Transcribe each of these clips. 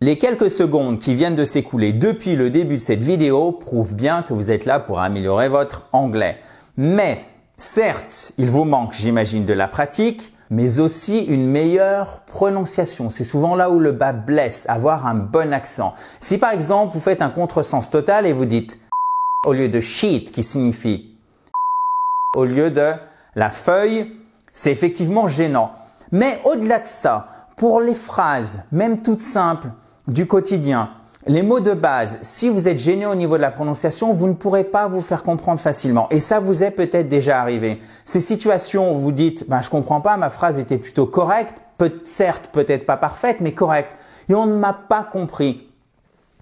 Les quelques secondes qui viennent de s'écouler depuis le début de cette vidéo prouvent bien que vous êtes là pour améliorer votre anglais. Mais, certes, il vous manque, j'imagine, de la pratique, mais aussi une meilleure prononciation. C'est souvent là où le bas blesse, avoir un bon accent. Si par exemple, vous faites un contresens total et vous dites au lieu de sheet qui signifie au lieu de la feuille, c'est effectivement gênant. Mais au-delà de ça, pour les phrases, même toutes simples, du quotidien, les mots de base, si vous êtes gêné au niveau de la prononciation, vous ne pourrez pas vous faire comprendre facilement. Et ça vous est peut-être déjà arrivé. Ces situations où vous dites, je comprends pas, ma phrase était plutôt correcte, certes peut-être pas parfaite, mais correcte. Et on ne m'a pas compris.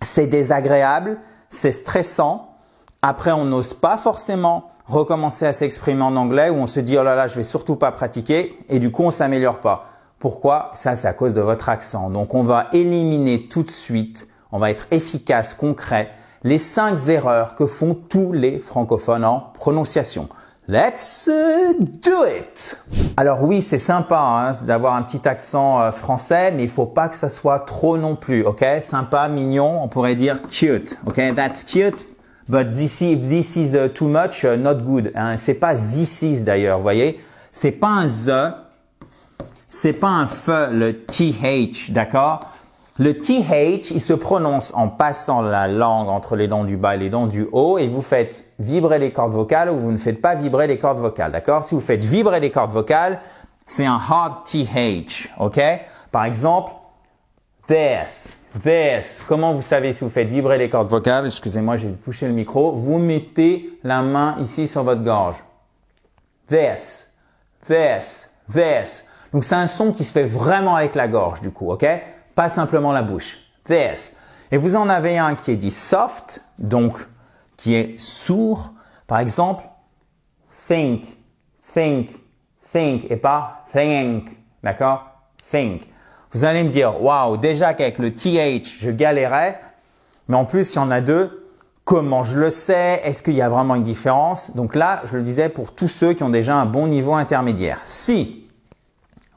C'est désagréable, c'est stressant. Après, on n'ose pas forcément recommencer à s'exprimer en anglais où on se dit, oh là là, je vais surtout pas pratiquer et du coup, on s'améliore pas. Pourquoi? Ça, c'est à cause de votre accent. Donc, on va éliminer tout de suite, on va être efficace, concret, les 5 erreurs que font tous les francophones en prononciation. Let's do it! Alors oui, c'est sympa d'avoir un petit accent français, mais il faut pas que ça soit trop non plus, ok? Sympa, mignon, on pourrait dire cute, ok? That's cute, but this is too much, not good. C'est pas this is d'ailleurs, vous voyez? C'est pas un the. C'est pas un f, le th, d'accord? Le th, il se prononce en passant la langue entre les dents du bas et les dents du haut et vous faites vibrer les cordes vocales ou vous ne faites pas vibrer les cordes vocales, d'accord? Si vous faites vibrer les cordes vocales, c'est un hard th, ok? Par exemple, this. Comment vous savez si vous faites vibrer les cordes vocales? Excusez-moi, j'ai touché le micro. Vous mettez la main ici sur votre gorge. This. Donc, c'est un son qui se fait vraiment avec la gorge, du coup, ok? Pas simplement la bouche. This. Et vous en avez un qui est dit soft, donc qui est sourd. Par exemple, think, et pas think, d'accord? Think. Vous allez me dire, waouh, déjà qu'avec le th, je galérais, mais en plus, il y en a deux. Comment je le sais? Est-ce qu'il y a vraiment une différence? Donc là, je le disais pour tous ceux qui ont déjà un bon niveau intermédiaire. Si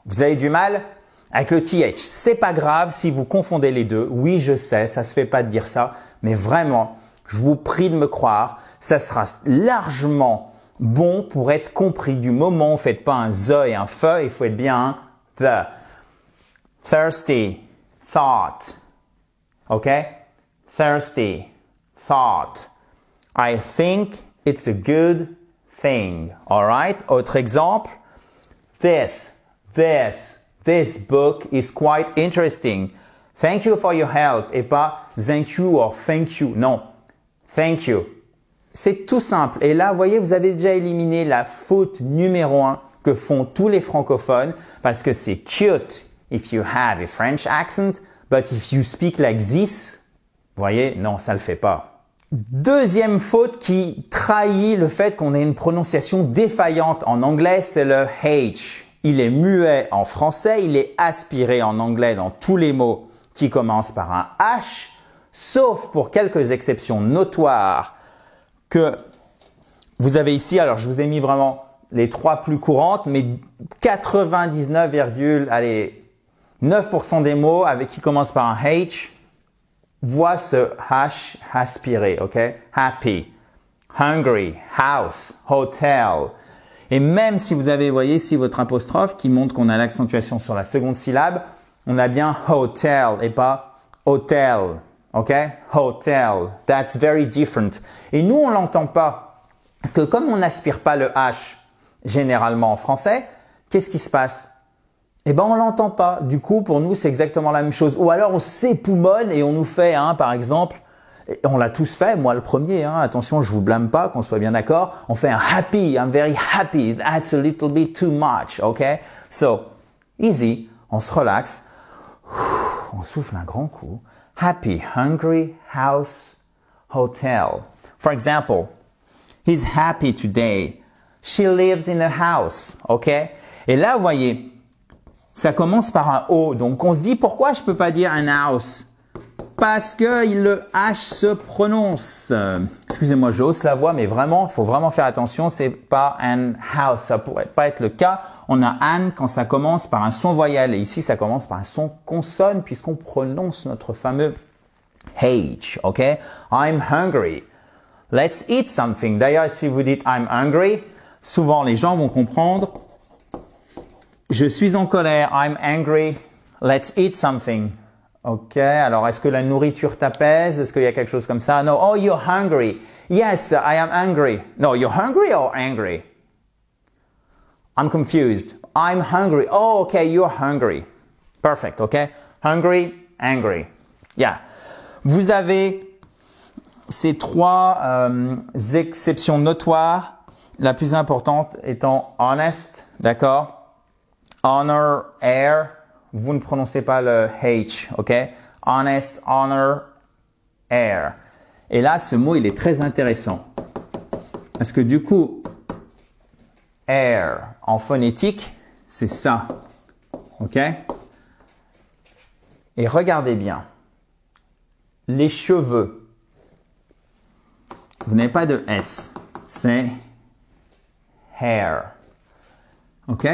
vous avez du mal avec le th, c'est pas grave si vous confondez les deux. Oui, je sais, ça se fait pas de dire ça, mais vraiment, je vous prie de me croire, ça sera largement bon pour être compris du moment où vous faites pas un the et un fe, il faut être bien un the. Thirsty, thought. OK? Thirsty, thought. I think it's a good thing. All right? Autre exemple. This book is quite interesting. Thank you for your help. Et pas thank you or thank you. Non. Thank you. C'est tout simple. Et là, vous voyez, vous avez déjà éliminé la faute numéro 1 que font tous les francophones parce que c'est cute if you have a French accent, but if you speak like this, vous voyez, non, ça le fait pas. Deuxième faute qui trahit le fait qu'on ait une prononciation défaillante en anglais, c'est le H. Il est muet en français, il est aspiré en anglais dans tous les mots qui commencent par un H, sauf pour quelques exceptions notoires que vous avez ici. Alors, je vous ai mis vraiment les 3 plus courantes, mais 99,9% des mots avec qui commencent par un H voient ce H aspiré, ok? Happy, hungry, house, hotel. Et même si vous avez, voyez ici votre apostrophe qui montre qu'on a l'accentuation sur la seconde syllabe, on a bien hotel et pas hotel. OK? Hotel. That's very different. Et nous, on l'entend pas. Parce que comme on n'aspire pas le H généralement en français, qu'est-ce qui se passe? Eh ben, on l'entend pas. Du coup, pour nous, c'est exactement la même chose. Ou alors, on s'époumonne et on nous fait, par exemple, on l'a tous fait, moi le premier, attention, je vous blâme pas, qu'on soit bien d'accord. On fait un happy, I'm very happy, that's a little bit too much, okay? So, easy, on se relaxe, on souffle un grand coup. Happy, hungry, house, hotel. For example, he's happy today. She lives in a house, okay? Et là, vous voyez, ça commence par un O, donc on se dit, pourquoi je peux pas dire un house? Parce que le H se prononce. excusez-moi, je hausse la voix, mais vraiment, il faut vraiment faire attention, c'est pas an house, ça pourrait pas être le cas. On a an quand ça commence par un son voyelle et ici, ça commence par un son consonne puisqu'on prononce notre fameux H, ok? I'm hungry. Let's eat something. D'ailleurs, si vous dites I'm hungry, souvent les gens vont comprendre. Je suis en colère. I'm angry. Let's eat something. Ok. Alors, est-ce que la nourriture t'apaise? Est-ce qu'il y a quelque chose comme ça? No. Oh, you're hungry. Yes, I am angry. No, you're hungry or angry? I'm confused. I'm hungry. Oh, okay, you're hungry. Perfect. Okay. Hungry, angry. Yeah. Vous avez ces trois exceptions notoires. La plus importante étant honest. D'accord? Honor, air, vous ne prononcez pas le H, ok? Honest, honor, air. Et là, ce mot, il est très intéressant. Parce que du coup, air, en phonétique, c'est ça, ok? Et regardez bien. Les cheveux. Vous n'avez pas de S. C'est hair. Ok?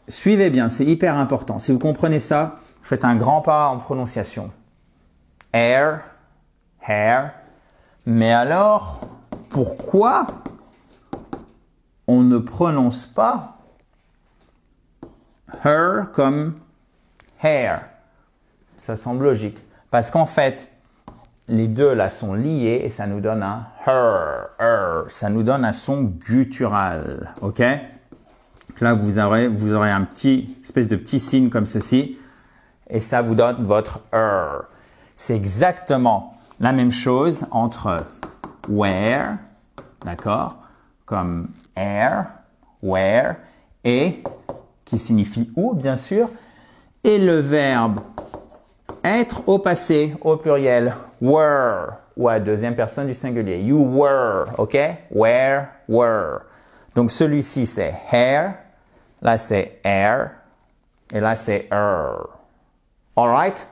Suivez bien, c'est hyper important. Si vous comprenez ça, vous faites un grand pas en prononciation. Hair, hair. Mais alors, pourquoi on ne prononce pas her comme hair? Ça semble logique. Parce qu'en fait, les deux là sont liés et ça nous donne un her. Ça nous donne un son guttural. Ok? Là, vous aurez un espèce de petit signe comme ceci et ça vous donne votre er. C'est exactement la même chose entre where, d'accord, comme air, where, et qui signifie où, bien sûr, et le verbe être au passé, au pluriel, were, ou à deuxième personne du singulier. You were, ok? Where, were. Donc celui-ci c'est hair, là c'est air, et là c'est Alright?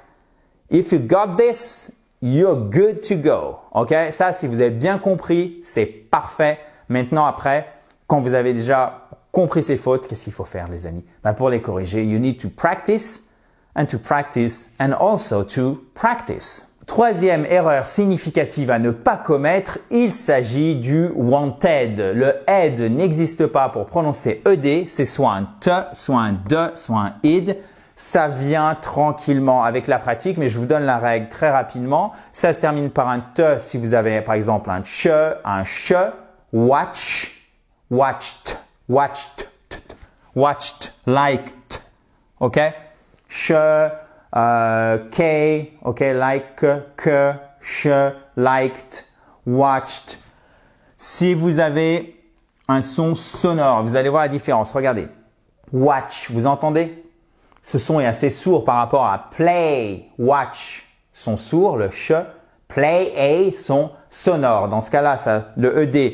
If you got this, you're good to go. Ok? Ça, si vous avez bien compris, c'est parfait. Maintenant, après, quand vous avez déjà compris ces fautes, qu'est-ce qu'il faut faire, les amis? Ben, pour les corriger, you need to practice and also to practice. Troisième erreur significative à ne pas commettre, il s'agit du wanted. Le ed n'existe pas pour prononcer ed, c'est soit un t, soit un de, soit un id. Ça vient tranquillement avec la pratique, mais je vous donne la règle très rapidement. Ça se termine par un te si vous avez par exemple un ch, watch, watched, watched, watched, liked. Ok? Ch, K, ok, like, que, ch, liked, watched. Si vous avez un son sonore, vous allez voir la différence. Regardez. Watch, vous entendez? Ce son est assez sourd par rapport à play, watch, son sourd, le ch, play, a, son sonore. Dans ce cas-là, le ed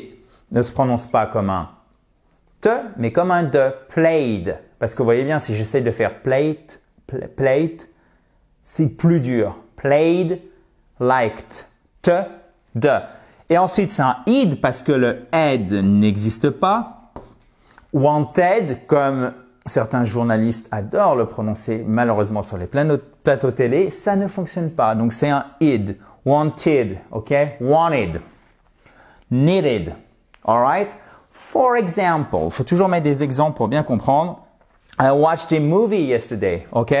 ne se prononce pas comme un te, mais comme un de, played. Parce que vous voyez bien, si j'essaie de faire plate, c'est plus dur. Played, liked, te, de. Et ensuite, c'est un id parce que le ed n'existe pas. Wanted, comme certains journalistes adorent le prononcer, malheureusement sur les plateaux télé, ça ne fonctionne pas. Donc, c'est un id. Wanted, ok? Wanted. Needed. Alright? For example, il faut toujours mettre des exemples pour bien comprendre. I watched a movie yesterday, ok?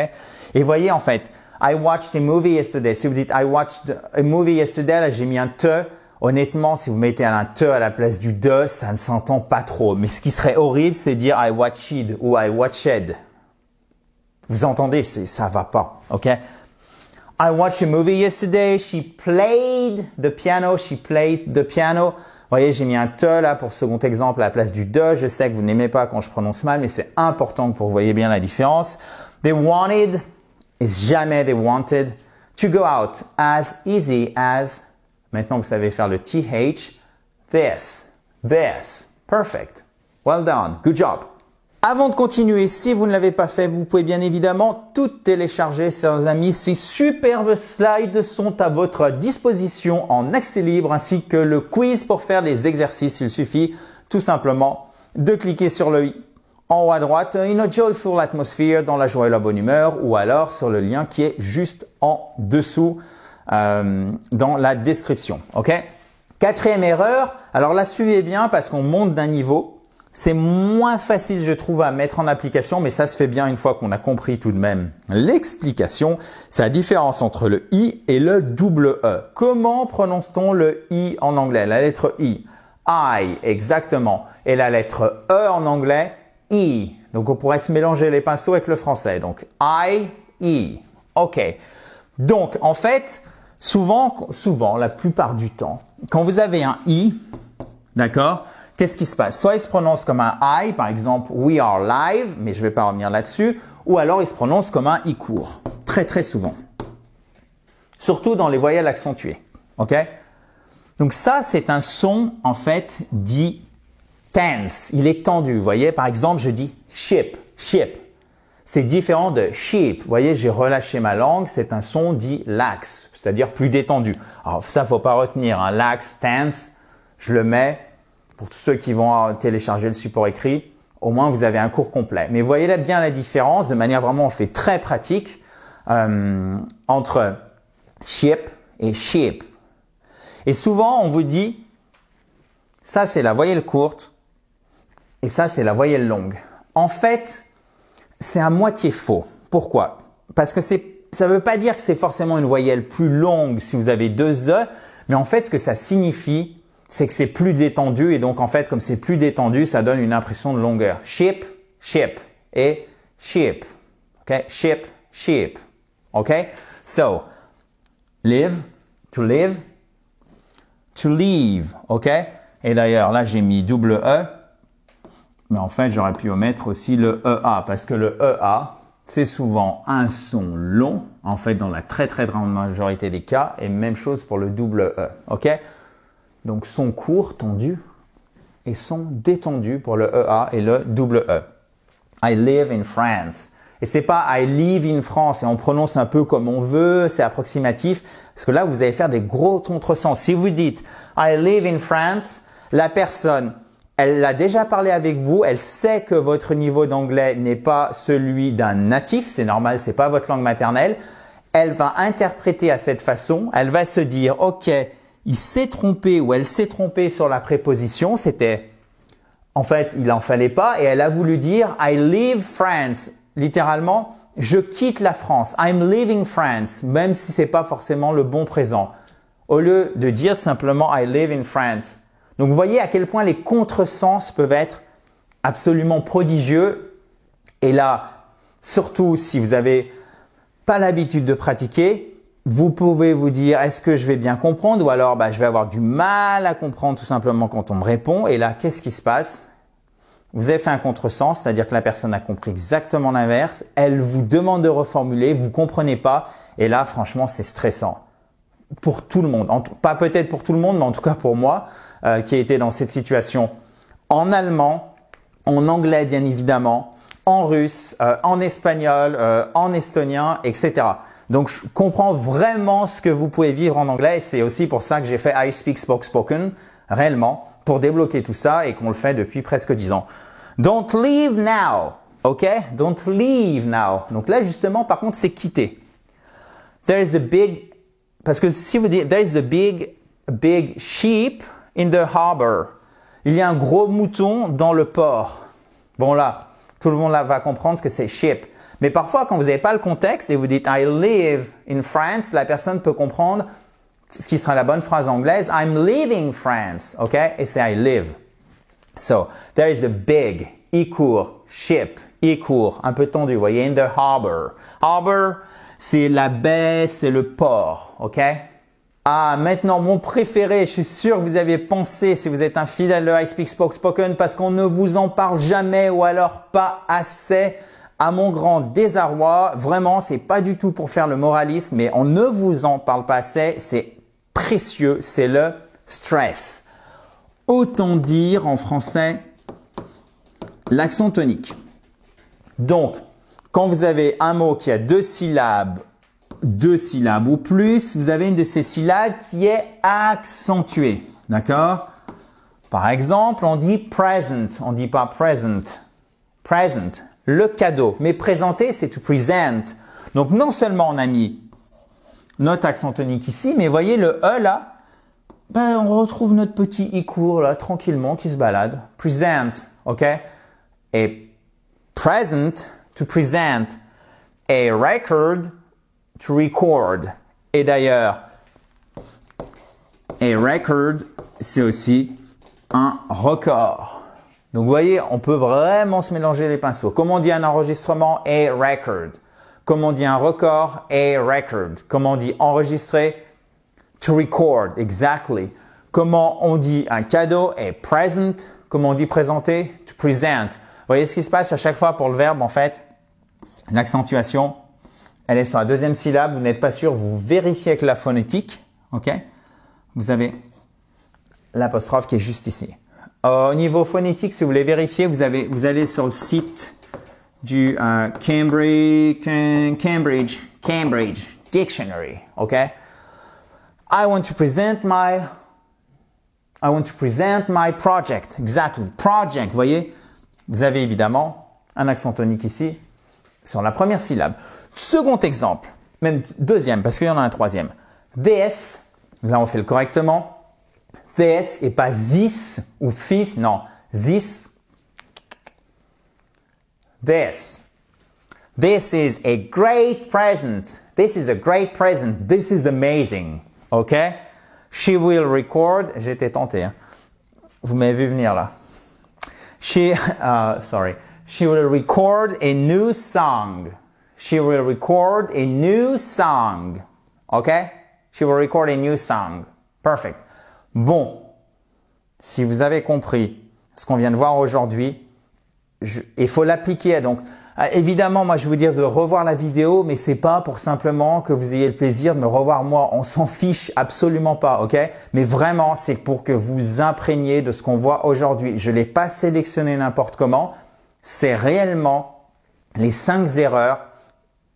Et voyez, en fait, I watched a movie yesterday. Si vous dites I watched a movie yesterday, là, j'ai mis un te. Honnêtement, si vous mettez un te à la place du de, ça ne s'entend pas trop. Mais ce qui serait horrible, c'est dire I watched ou I watched. Vous entendez, ça va pas, ok? I watched a movie yesterday. She played the piano. She played the piano. Vous voyez, j'ai mis un te là pour ce second exemple à la place du de. Je sais que vous n'aimez pas quand je prononce mal, mais c'est important que vous voyez bien la différence. They wanted is jamais they wanted. To go out as easy as. Maintenant, vous savez faire le th. This. Perfect. Well done. Good job. Avant de continuer, si vous ne l'avez pas fait, vous pouvez bien évidemment tout télécharger, chers amis. Ces superbes slides sont à votre disposition en accès libre ainsi que le quiz pour faire les exercices. Il suffit tout simplement de cliquer sur le i en haut à droite, In a Joyful Atmosphere, dans la joie et la bonne humeur, ou alors sur le lien qui est juste en dessous dans la description. Ok? Quatrième erreur, alors là suivez bien parce qu'on monte d'un niveau. C'est moins facile, je trouve, à mettre en application, mais ça se fait bien une fois qu'on a compris tout de même l'explication. C'est la différence entre le I et le double E. Comment prononce-t-on le I en anglais? La lettre I. I, exactement. Et la lettre E en anglais, I. Donc, on pourrait se mélanger les pinceaux avec le français. Donc, I, I. OK. Donc, en fait, souvent, la plupart du temps, quand vous avez un I, d'accord? Qu'est-ce qui se passe? Soit il se prononce comme un I, par exemple, we are live, mais je ne vais pas revenir là-dessus, ou alors il se prononce comme un I court, très très souvent. Surtout dans les voyelles accentuées, ok? Donc ça, c'est un son, en fait, dit tense, il est tendu. Vous voyez, par exemple, je dis ship, ship. C'est différent de sheep. Vous voyez, j'ai relâché ma langue, c'est un son dit lax, c'est-à-dire plus détendu. Alors ça, faut pas retenir, hein, lax, tense, je le mets. Pour tous ceux qui vont télécharger le support écrit, au moins vous avez un cours complet. Mais voyez là bien la différence, de manière vraiment on fait très pratique, entre ship et sheep. Et souvent on vous dit, ça c'est la voyelle courte et ça c'est la voyelle longue. En fait, c'est à moitié faux. Pourquoi? Parce que ça ne veut pas dire que c'est forcément une voyelle plus longue si vous avez deux E, mais en fait ce que ça signifie, c'est que c'est plus détendu et donc en fait comme c'est plus détendu, ça donne une impression de longueur. Ship, ship et sheep. OK? Ship, sheep. OK? So, live, to leave. OK? Et d'ailleurs, là j'ai mis double E, mais en fait j'aurais pu omettre aussi le EA parce que le EA, c'est souvent un son long, en fait dans la très très grande majorité des cas, et même chose pour le double E. OK? Donc, son court, tendu, et son détendu pour le EA et le double E. I live in France. Et c'est pas I live in France et on prononce un peu comme on veut, c'est approximatif. Parce que là, vous allez faire des gros contresens. Si vous dites I live in France, la personne, elle a déjà parlé avec vous, elle sait que votre niveau d'anglais n'est pas celui d'un natif, c'est normal, c'est pas votre langue maternelle. Elle va interpréter à cette façon, elle va se dire, OK, il s'est trompé ou elle s'est trompée sur la préposition, c'était, en fait, il n'en fallait pas et elle a voulu dire I leave France, littéralement, je quitte la France, I'm leaving France, même si c'est pas forcément le bon présent, au lieu de dire simplement I live in France. Donc, vous voyez à quel point les contresens peuvent être absolument prodigieux et là, surtout si vous n'avez pas l'habitude de pratiquer, vous pouvez vous dire, est-ce que je vais bien comprendre ou alors je vais avoir du mal à comprendre tout simplement quand on me répond. Et là, qu'est-ce qui se passe? Vous avez fait un contresens, c'est-à-dire que la personne a compris exactement l'inverse. Elle vous demande de reformuler, vous comprenez pas. Et là, franchement, c'est stressant. Pour tout le monde. Pas peut-être pour tout le monde, mais en tout cas pour moi, qui ai été dans cette situation en allemand, en anglais bien évidemment, en russe, en espagnol, en estonien, etc. Donc, je comprends vraiment ce que vous pouvez vivre en anglais. C'est aussi pour ça que j'ai fait I Speak Spoken, réellement, pour débloquer tout ça et qu'on le fait depuis presque 10 ans. Don't leave now, ok? Don't leave now. Donc là, justement, par contre, c'est quitter. There is a big, parce que si vous dites, there is a big sheep in the harbor. Il y a un gros mouton dans le port. Bon là, tout le monde là va comprendre que c'est sheep. Mais parfois, quand vous n'avez pas le contexte et vous dites I live in France, la personne peut comprendre ce qui sera la bonne phrase anglaise. I'm leaving France, ok? Et c'est I live. So, there is a big, I court, ship, I court, un peu tendu, vous voyez, in the harbor. Harbor, c'est la baie, c'est le port, ok? Ah, maintenant, mon préféré, je suis sûr que vous avez pensé, si vous êtes un fidèle de I Speak Spoken, parce qu'on ne vous en parle jamais ou alors pas assez. À mon grand désarroi, vraiment, c'est pas du tout pour faire le moraliste, mais on ne vous en parle pas assez, c'est précieux, c'est le stress. Autant dire en français l'accent tonique. Donc, quand vous avez un mot qui a deux syllabes ou plus, vous avez une de ces syllabes qui est accentuée. D'accord? Par exemple, on dit present, on dit pas present. Present, le cadeau. Mais présenter, c'est to present. Donc, non seulement on a mis notre accent tonique ici, mais voyez le E là, ben, on retrouve notre petit I court là, tranquillement, qui se balade. Present, ok? Et present, to present. Et record, to record. Et d'ailleurs, et record, c'est aussi un record. Donc, vous voyez, on peut vraiment se mélanger les pinceaux. Comment on dit un enregistrement? A record. Comment on dit un record? A record. Comment on dit enregistrer? To record. Exactly. Comment on dit un cadeau? A present. Comment on dit présenter? To present. Vous voyez ce qui se passe à chaque fois pour le verbe, en fait? L'accentuation, elle est sur la deuxième syllabe. Vous n'êtes pas sûr, vous vérifiez avec la phonétique. OK? Vous avez l'apostrophe qui est juste ici. Au niveau phonétique, si vous voulez vérifier, vous allez sur le site du Cambridge Dictionary. OK? I want to present my project. Exactly. Project. Vous voyez? Vous avez évidemment un accent tonique ici sur la première syllabe. Second exemple, même deuxième, parce qu'il y en a un troisième. This, là on fait le correctement. This et pas this ou this, non. This. This. This is a great present. This is a great present. This is amazing. OK? She will record. J'ai été tenté. Hein. Vous m'avez vu venir là. She will record a new song. She will record a new song. OK? She will record a new song. Perfect. Bon. Si vous avez compris ce qu'on vient de voir aujourd'hui, il faut l'appliquer. Donc, évidemment, moi, je vais vous dire de revoir la vidéo, mais c'est pas pour simplement que vous ayez le plaisir de me revoir moi. On s'en fiche absolument pas, ok? Mais vraiment, c'est pour que vous imprégniez de ce qu'on voit aujourd'hui. Je l'ai pas sélectionné n'importe comment. C'est réellement les 5 erreurs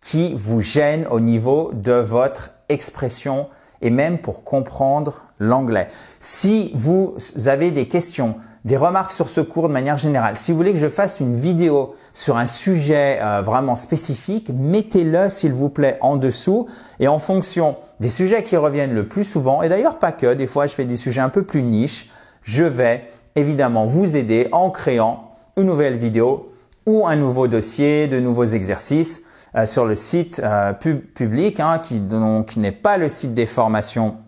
qui vous gênent au niveau de votre expression et même pour comprendre l'anglais. Si vous avez des questions, des remarques sur ce cours de manière générale, si vous voulez que je fasse une vidéo sur un sujet vraiment spécifique, mettez-le s'il vous plaît en dessous et en fonction des sujets qui reviennent le plus souvent, et d'ailleurs pas que, des fois je fais des sujets un peu plus niches, je vais évidemment vous aider en créant une nouvelle vidéo ou un nouveau dossier, de nouveaux exercices sur le site public qui n'est pas le site des formations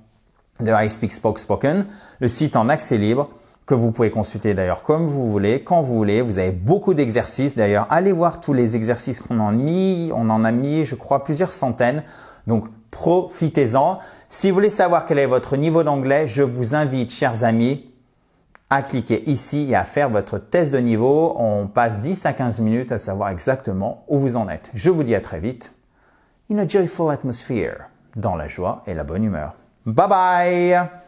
de iSpeak Spoken, le site en accès libre que vous pouvez consulter d'ailleurs comme vous voulez, quand vous voulez. Vous avez beaucoup d'exercices d'ailleurs. Allez voir tous les exercices qu'on en a mis. On en a mis, je crois, plusieurs centaines. Donc, profitez-en. Si vous voulez savoir quel est votre niveau d'anglais, je vous invite, chers amis, à cliquer ici et à faire votre test de niveau. On passe 10 à 15 minutes à savoir exactement où vous en êtes. Je vous dis à très vite. In a joyful atmosphere, dans la joie et la bonne humeur. Bye bye!